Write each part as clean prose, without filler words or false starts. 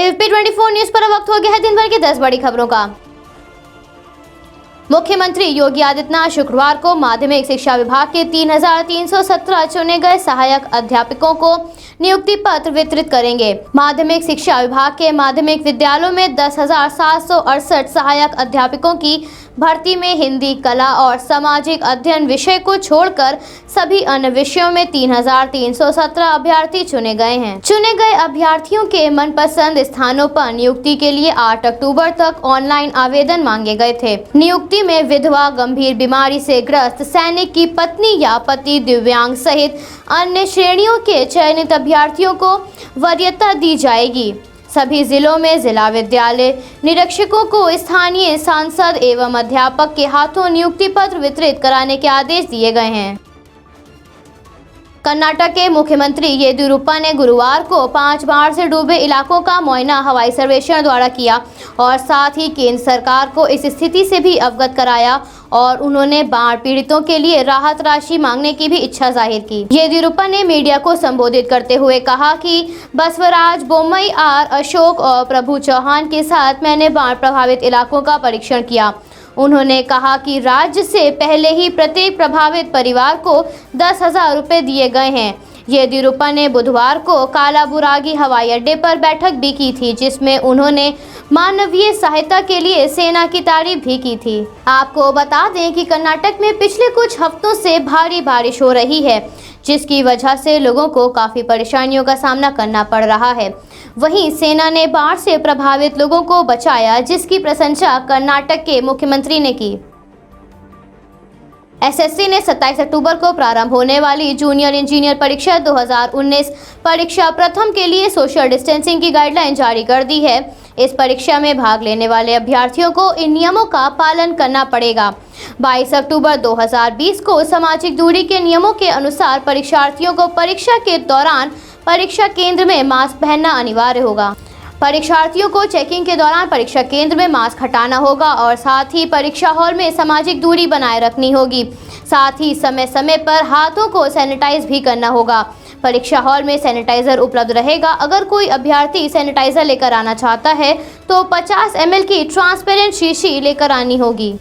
AFP 24 news पर वक्त हो गया है दिन भर की 10 बड़ी खबरों का। मुख्यमंत्री योगी आदित्यनाथ शुक्रवार को माध्यमिक शिक्षा विभाग के 3,317 चुने गए सहायक अध्यापकों को नियुक्ति पत्र वितरित करेंगे। माध्यमिक शिक्षा विभाग के माध्यमिक विद्यालयों में 10,768 सहायक अध्यापकों की भर्ती में हिंदी, कला और सामाजिक अध्ययन विषय को छोड़कर सभी अन्य विषयों में 3,317 अभ्यर्थी चुने गए हैं। चुने गए अभ्यर्थियों के मनपसंद स्थानों पर नियुक्ति के लिए 8 अक्टूबर तक ऑनलाइन आवेदन मांगे गए थे। नियुक्ति में विधवा, गंभीर बीमारी से ग्रस्त, सैनिक की पत्नी या पति, दिव्यांग सहित अन्य श्रेणियों के चयनित अभ्यर्थियों को वरीयता दी जाएगी। सभी जिलों में जिला विद्यालय निरीक्षकों को स्थानीय सांसद एवं अध्यापक के हाथों नियुक्ति पत्र वितरित कराने के आदेश दिए गए हैं। कर्नाटक के मुख्यमंत्री येदियुरप्पा ने गुरुवार को 5 बाढ़ से डूबे इलाकों का मुआयना हवाई सर्वेक्षण द्वारा किया और साथ ही केंद्र सरकार को इस स्थिति से भी अवगत कराया और उन्होंने बाढ़ पीड़ितों के लिए राहत राशि मांगने की भी इच्छा जाहिर की। येदियुरप्पा ने मीडिया को संबोधित करते हुए कहा कि बसवराज बोम्मई, आर अशोक और प्रभु चौहान के साथ मैंने बाढ़ प्रभावित इलाकों का परीक्षण किया। उन्होंने कहा कि राज्य से पहले ही प्रत्येक प्रभावित परिवार को 10,000 रुपए दिए गए हैं। येदियुरप्पा ने बुधवार को कालाबुरागी हवाई अड्डे पर बैठक भी की थी, जिसमें उन्होंने मानवीय सहायता के लिए सेना की तारीफ भी की थी। आपको बता दें कि कर्नाटक में पिछले कुछ हफ्तों से भारी बारिश हो रही है, जिसकी वजह से लोगों को काफी परेशानियों का सामना करना पड़ रहा है। वहीं सेना ने बाढ़ से प्रभावित लोगों को बचाया, जिसकी प्रशंसा कर्नाटक के मुख्यमंत्री ने की। एसएससी ने 27 अक्टूबर को प्रारंभ होने वाली जूनियर इंजीनियर परीक्षा 2019 परीक्षा प्रथम के लिए सोशल डिस्टेंसिंग की गाइडलाइन जारी कर दी है। इस परीक्षा में भाग लेने वाले अभ्यर्थियों को इन नियमों का पालन करना पड़ेगा। 22 अक्टूबर 2020 को सामाजिक दूरी के नियमों के अनुसार परीक्षार्थियों को परीक्षा के दौरान परीक्षा केंद्र में मास्क पहनना अनिवार्य होगा। परीक्षार्थियों को चेकिंग के दौरान परीक्षा केंद्र में मास्क हटाना होगा और साथ ही परीक्षा हॉल में सामाजिक दूरी बनाए रखनी होगी। साथ ही समय समय पर हाथों को सैनिटाइज भी करना होगा। परीक्षा हॉल में सैनिटाइजर उपलब्ध रहेगा। अगर कोई अभ्यर्थी सैनिटाइजर लेकर आना चाहता है तो 50 ml की ट्रांसपेरेंट शीशी लेकर आनी होगी।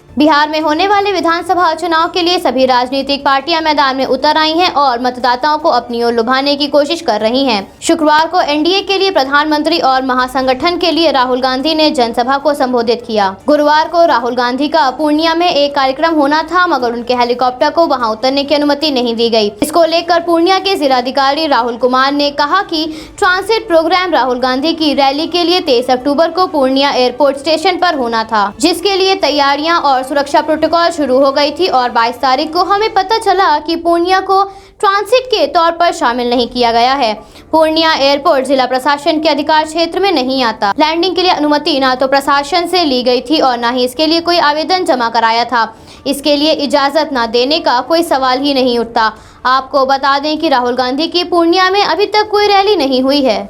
बिहार में होने वाले विधानसभा चुनाव के लिए सभी राजनीतिक पार्टियां मैदान में उतर आई हैं और मतदाताओं को अपनी ओर लुभाने की कोशिश कर रही हैं। शुक्रवार को एनडीए के लिए प्रधानमंत्री और महासंगठन के लिए राहुल गांधी ने जनसभा को संबोधित किया। गुरुवार को राहुल गांधी का पूर्णिया में एक कार्यक्रम होना था, मगर उनके हेलीकॉप्टर को वहां उतरने की अनुमति नहीं दी गई। इसको लेकर पूर्णिया के जिलाधिकारी राहुल कुमार ने कहा कि ट्रांसिट प्रोग्राम राहुल गांधी की रैली के लिए 23 अक्टूबर को पूर्णिया एयरपोर्ट स्टेशन पर होना था, जिसके लिए तैयारियां और सुरक्षा प्रोटोकॉल शुरू हो गई थी और 22 तारीख को हमें पता चला कि पूर्णिया को ट्रांसिट के तौर पर शामिल नहीं किया गया है। पूर्णिया एयरपोर्ट जिला प्रशासन के अधिकार क्षेत्र में नहीं आता। लैंडिंग के लिए अनुमति ना तो प्रशासन से ली गई थी और ना ही इसके लिए कोई आवेदन जमा कराया था। इसके लिए इजाजत न देने का कोई सवाल ही नहीं उठता। आपको बता दें कि राहुल गांधी की पूर्णिया में अभी तक कोई रैली नहीं हुई है।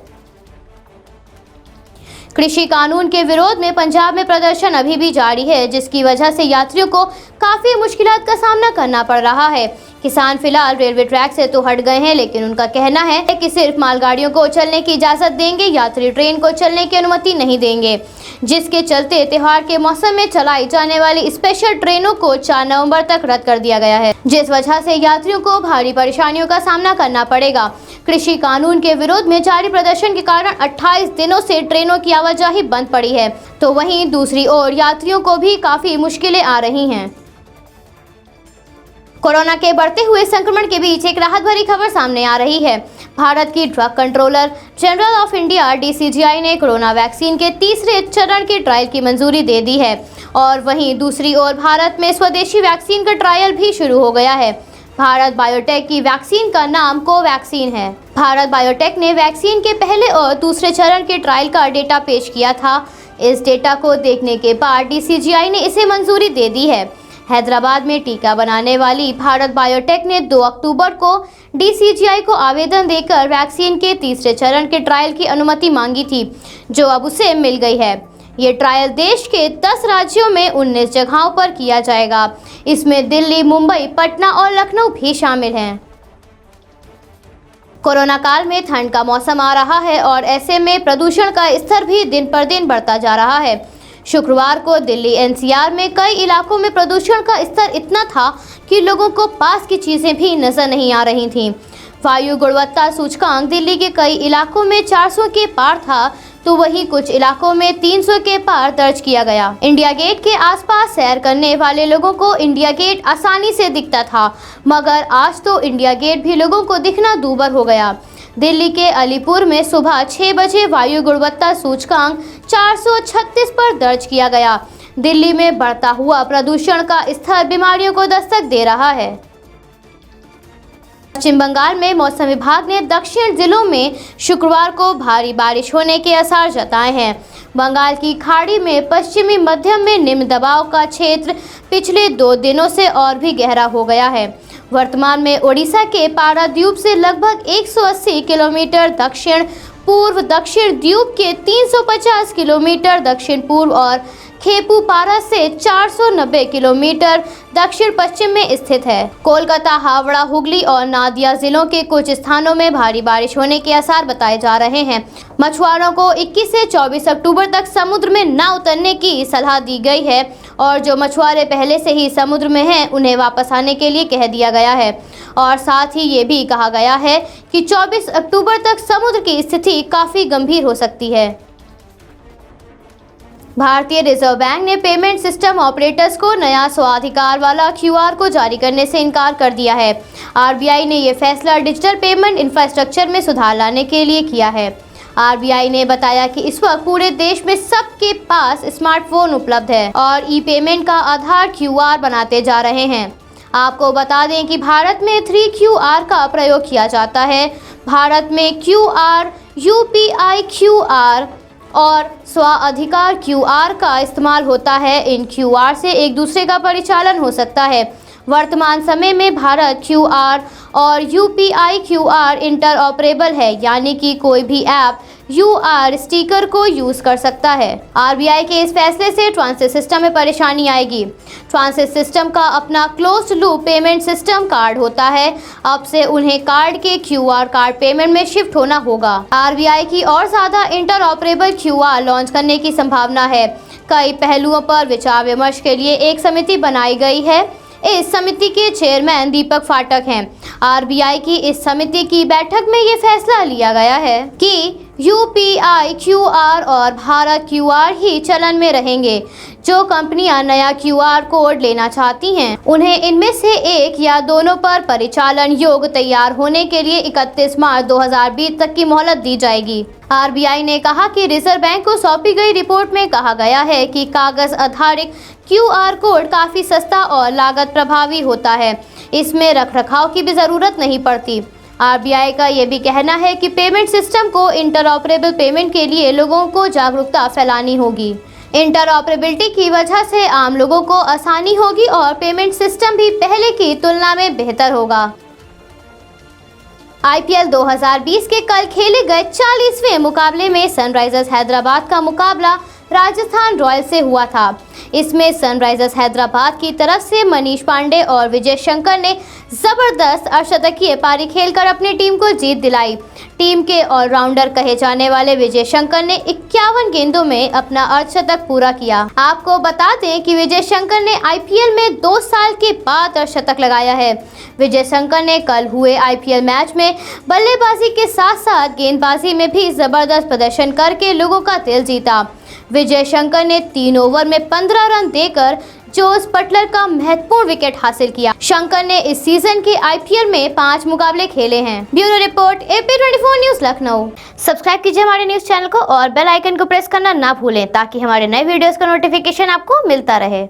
कृषि कानून के विरोध में पंजाब में प्रदर्शन अभी भी जारी है, जिसकी वजह से यात्रियों को काफी मुश्किलात का सामना करना पड़ रहा है। किसान फिलहाल रेलवे ट्रैक से तो हट गए हैं, लेकिन उनका कहना है कि सिर्फ मालगाड़ियों को चलने की इजाजत देंगे, यात्री ट्रेन को चलने की अनुमति नहीं देंगे, जिसके चलते त्योहार के मौसम में चलाई जाने वाली स्पेशल ट्रेनों को 4 नवंबर तक रद्द कर दिया गया है, जिस वजह से यात्रियों को भारी परेशानियों का सामना करना पड़ेगा। कृषि कानून के विरोध में जारी प्रदर्शन के कारण 28 दिनों से ट्रेनों की आवाजाही बंद पड़ी है, तो वहीं दूसरी ओर यात्रियों को भी काफी मुश्किलें आ रही हैं। कोरोना के बढ़ते हुए संक्रमण के बीच एक राहत भरी खबर सामने आ रही है। भारत की drug controller general of India DCGI ने कोरोना वैक्सीन के तीसरे चरण के ट्रायल की मंजूरी दे दी है और वहीं दूसरी ओर भारत में स्वदेशी वैक्सीन का ट्रायल भी शुरू हो गया है। भारत बायोटेक की वैक्सीन का नाम कोवैक्सीन है। भारत बायोटेक ने वैक्सीन के पहले और दूसरे चरण के ट्रायल का डेटा पेश किया था। इस डेटा को देखने के बाद DCGI ने इसे मंजूरी दे दी है। हैदराबाद में टीका बनाने वाली भारत बायोटेक ने 2 अक्टूबर को DCGI को आवेदन देकर वैक्सीन के तीसरे चरण के ट्रायल की अनुमति मांगी थी, जो अब उसे मिल गई है। ये ट्रायल देश के 10 राज्यों में 19 जगहों पर किया जाएगा। इसमें दिल्ली, मुंबई, पटना और लखनऊ भी शामिल हैं। कोरोना काल में ठंड का मौसम आ रहा है और ऐसे में प्रदूषण का स्तर भी दिन पर दिन बढ़ता जा रहा है। शुक्रवार को दिल्ली एनसीआर में कई इलाकों में प्रदूषण का स्तर इतना था कि लोगों को पास की चीजें भी नजर नहीं आ रही थीं। वायु गुणवत्ता सूचकांक दिल्ली के कई इलाकों में 400 के पार था, तो वहीं कुछ इलाकों में 300 के पार दर्ज किया गया। इंडिया गेट के आसपास सैर करने वाले लोगों को इंडिया गेट आसानी से दिखता था, मगर आज तो इंडिया गेट भी लोगों को दिखना दूभर हो गया। दिल्ली के अलीपुर में सुबह 6 बजे वायु गुणवत्ता सूचकांक 436 पर दर्ज किया गया। दिल्ली में बढ़ता हुआ प्रदूषण का स्तर बीमारियों को दस्तक दे रहा है। पश्चिम बंगाल में मौसम विभाग ने दक्षिण जिलों में शुक्रवार को भारी बारिश होने के आसार जताए हैं। बंगाल की खाड़ी में पश्चिमी मध्यम में निम्न दबाव का क्षेत्र पिछले 2 दिनों से और भी गहरा हो गया है। वर्तमान में ओडिशा के पारादीप से लगभग 180 किलोमीटर दक्षिण पूर्व, दक्षिण द्वीप के 350 किलोमीटर दक्षिण पूर्व और खेपुपारा से 490 किलोमीटर दक्षिण पश्चिम में स्थित है। कोलकाता, हावड़ा, हुगली और नादिया जिलों के कुछ स्थानों में भारी बारिश होने के आसार बताए जा रहे हैं। मछुआरों को 21 से 24 अक्टूबर तक समुद्र में न उतरने की सलाह दी गई है और जो मछुआरे पहले से ही समुद्र में हैं उन्हें वापस आने के लिए कह दिया गया है। और साथ ही ये भी कहा गया है कि 24 अक्टूबर तक समुद्र की स्थिति काफी गंभीर हो सकती है। भारतीय रिजर्व बैंक ने पेमेंट सिस्टम ऑपरेटर्स को नया स्वाधिकार वाला क्यूआर को जारी करने से इनकार कर दिया है। आरबीआई ने यह फैसला डिजिटल पेमेंट इंफ्रास्ट्रक्चर में सुधार लाने के लिए किया है। आरबीआई ने बताया कि इस वक्त पूरे देश में सबके पास स्मार्टफोन उपलब्ध है और ई पेमेंट का आधार क्यूआर बनाते जा रहे हैं। आपको बता दें कि भारत में 3QR का प्रयोग किया जाता है। भारत में क्यूआर, यूपीआई क्यूआर और स्वाधिकार क्यूआर का इस्तेमाल होता है। इन क्यूआर से एक दूसरे का परिचालन हो सकता है। वर्तमान समय में भारत क्यूआर और यूपीआई क्यूआर इंटरऑपरेबल है, यानी कि कोई भी ऐप यूआर स्टिकर को यूज कर सकता है। आरबीआई के इस फैसले से ट्रांसिट सिस्टम में परेशानी आएगी। ट्रांसिट सिस्टम का अपना closed loop payment system card होता है। अब से उन्हें कार्ड के क्यूआर कार्ड पेमेंट में शिफ्ट होना होगा। आरबीआई की और ज्यादा इंटरऑपरेबल क्यूआर लॉन्च करने की संभावना है। कई पहलुओं पर विचार विमर्श के लिए एक समिति बनाई गई है। इस समिति के चेयरमैन दीपक फाटक हैं। आरबीआई की इस समिति की बैठक में ये फैसला लिया गया है कि यूपीआई क्यूआर और भारत क्यूआर ही चलन में रहेंगे। जो कंपनियां नया क्यूआर कोड लेना चाहती हैं, उन्हें इनमें से एक या दोनों पर परिचालन योग्य तैयार होने के लिए 31 मार्च 2020 तक की मोहलत दी जाएगी। आरबीआई ने कहा कि रिजर्व बैंक को सौंपी गई रिपोर्ट में कहा गया है कि कागज आधारित क्यूआर कोड काफी सस्ता और लागत प्रभावी होता है। इसमें रखरखाव की भी जरूरत नहीं पड़ती। आरबीआई का ये भी कहना है कि पेमेंट सिस्टम को इंटरऑपरेबल पेमेंट के लिए लोगों को जागरूकता फैलानी होगी। इंटरऑपरेबिलिटी की वजह से आम लोगों को आसानी होगी और पेमेंट सिस्टम भी पहले की तुलना में बेहतर होगा। आईपीएल 2020 के कल खेले गए 40वें मुकाबले में सनराइजर्स हैदराबाद का मुकाबला राजस्थान रॉयल्स से हुआ था। इसमें सनराइजर्स हैदराबाद की तरफ से मनीष पांडे और विजय शंकर ने जबरदस्त अर्धशतकीय पारी खेलकर अपनी टीम को जीत दिलाई। टीम के ऑलराउंडर कहे जाने वाले विजय शंकर ने 51 गेंदों में अपना अर्धशतक पूरा किया। आपको बता दें कि विजय शंकर ने आईपीएल में 2 साल के बाद अर्धशतक लगाया है। विजय शंकर ने कल हुए आईपीएल मैच में बल्लेबाजी के साथ साथ गेंदबाजी में भी जबरदस्त प्रदर्शन करके लोगों का दिल जीता। विजय शंकर ने 3 ओवर में 15 रन देकर जोस बटलर का महत्वपूर्ण विकेट हासिल किया। शंकर ने इस सीजन के आईपीएल में 5 मुकाबले खेले हैं। Bureau report AP24 news Lucknow. Subscribe कीजिए हमारे न्यूज चैनल को और बेल आइकन को प्रेस करना ना भूलें ताकि हमारे नए वीडियोस का नोटिफिकेशन आपको मिलता रहे।